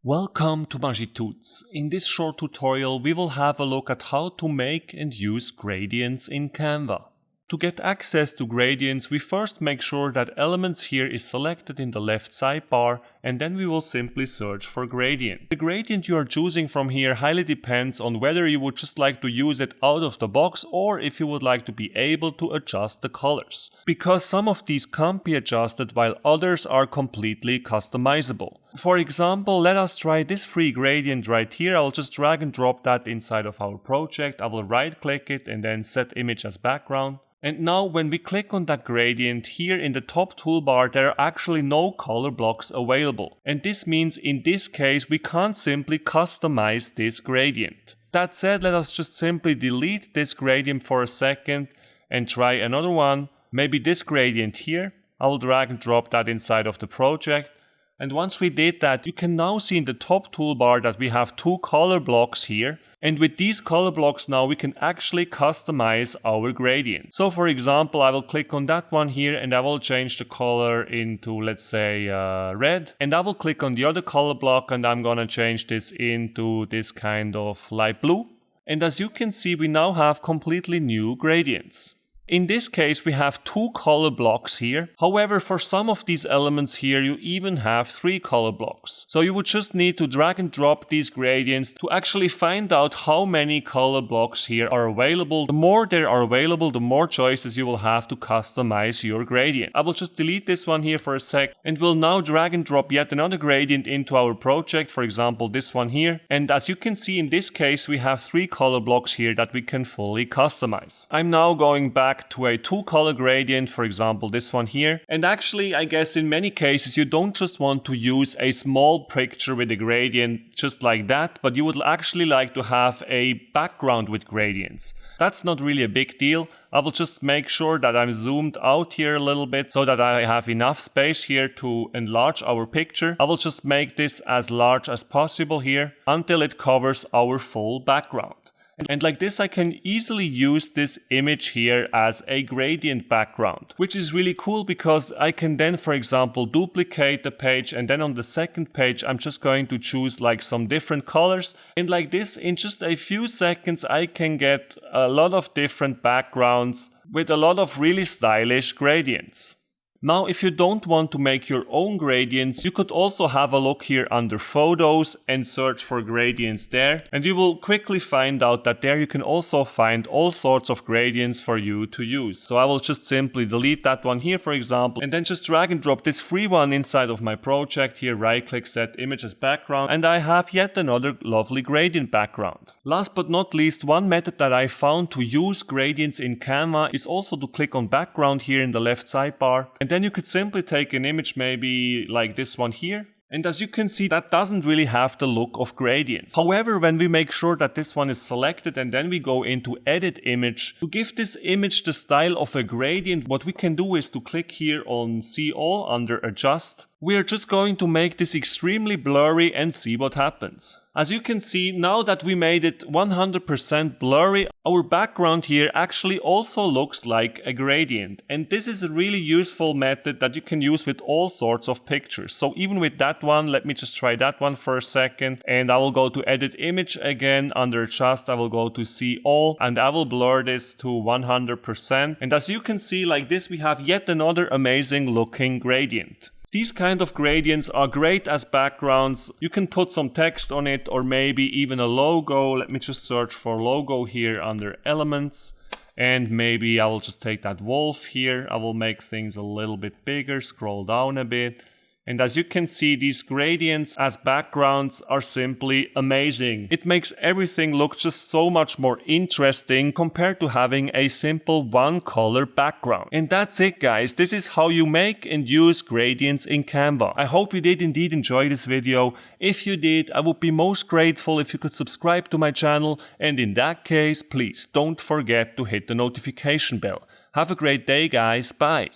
Welcome to Magitudes. In this short tutorial we will have a look at how to make and use gradients in Canva. To get access to gradients, we first make sure that elements here is selected in the left sidebar, and then we will simply search for gradient. The gradient you are choosing from here highly depends on whether you would just like to use it out of the box or if you would like to be able to adjust the colors. Because some of these can't be adjusted while others are completely customizable. For example, let us try this free gradient right here. I'll just drag and drop that inside of our project. I will right click it and then set image as background. And now when we click on that gradient, here in the top toolbar there are actually no color blocks available. And this means in this case we can't simply customize this gradient. That said, let us just simply delete this gradient for a second and try another one. Maybe this gradient here. I will drag and drop that inside of the project. And once we did that, you can now see in the top toolbar that we have two color blocks here. And with these color blocks now we can actually customize our gradient. So for example, I will click on that one here and I will change the color into, let's say, red. And I will click on the other color block and I'm gonna change this into this kind of light blue. And as you can see, we now have completely new gradients. In this case we have two color blocks here. However, for some of these elements here you even have three color blocks. So you would just need to drag and drop these gradients to actually find out how many color blocks here are available. The more there are available, the more choices you will have to customize your gradient. I will just delete this one here for a sec and we'll now drag and drop yet another gradient into our project, for example this one here. And as you can see, in this case we have three color blocks here that we can fully customize. I'm now going back to a two color gradient, for example this one here. And actually I guess in many cases you don't just want to use a small picture with a gradient just like that, but you would actually like to have a background with gradients. That's not really a big deal. I will just make sure that I'm zoomed out here a little bit so that I have enough space here to enlarge our picture. I will just make this as large as possible here until it covers our full background. And like this I can easily use this image here as a gradient background, which is really cool because I can then, for example, duplicate the page and then on the second page I'm just going to choose like some different colors, and like this in just a few seconds I can get a lot of different backgrounds with a lot of really stylish gradients. Now, if you don't want to make your own gradients, you could also have a look here under photos and search for gradients there. And you will quickly find out that there you can also find all sorts of gradients for you to use. So I will just simply delete that one here, for example, and then just drag and drop this free one inside of my project here, right click, set image as background, and I have yet another lovely gradient background. Last but not least, one method that I found to use gradients in Canva is also to click on background here in the left sidebar. And then you could simply take an image maybe like this one here. And as you can see, that doesn't really have the look of gradients. However, when we make sure that this one is selected and then we go into edit image, to give this image the style of a gradient, what we can do is to click here on see all under adjust. We are just going to make this extremely blurry and see what happens. As you can see, now that we made it 100% blurry, our background here actually also looks like a gradient. And this is a really useful method that you can use with all sorts of pictures. So even with that one, let me just try that one for a second. And I will go to edit image again. Under adjust, I will go to see all and I will blur this to 100%. And as you can see, like this, we have yet another amazing looking gradient. These kind of gradients are great as backgrounds. You can put some text on it or maybe even a logo. Let me just search for logo here under elements. And maybe I will just take that wolf here. I will make things a little bit bigger, scroll down a bit. And as you can see, these gradients as backgrounds are simply amazing. It makes everything look just so much more interesting compared to having a simple one color background. And that's it, guys. This is how you make and use gradients in Canva. I hope you did indeed enjoy this video. If you did, I would be most grateful if you could subscribe to my channel. And in that case, please don't forget to hit the notification bell. Have a great day, guys. Bye.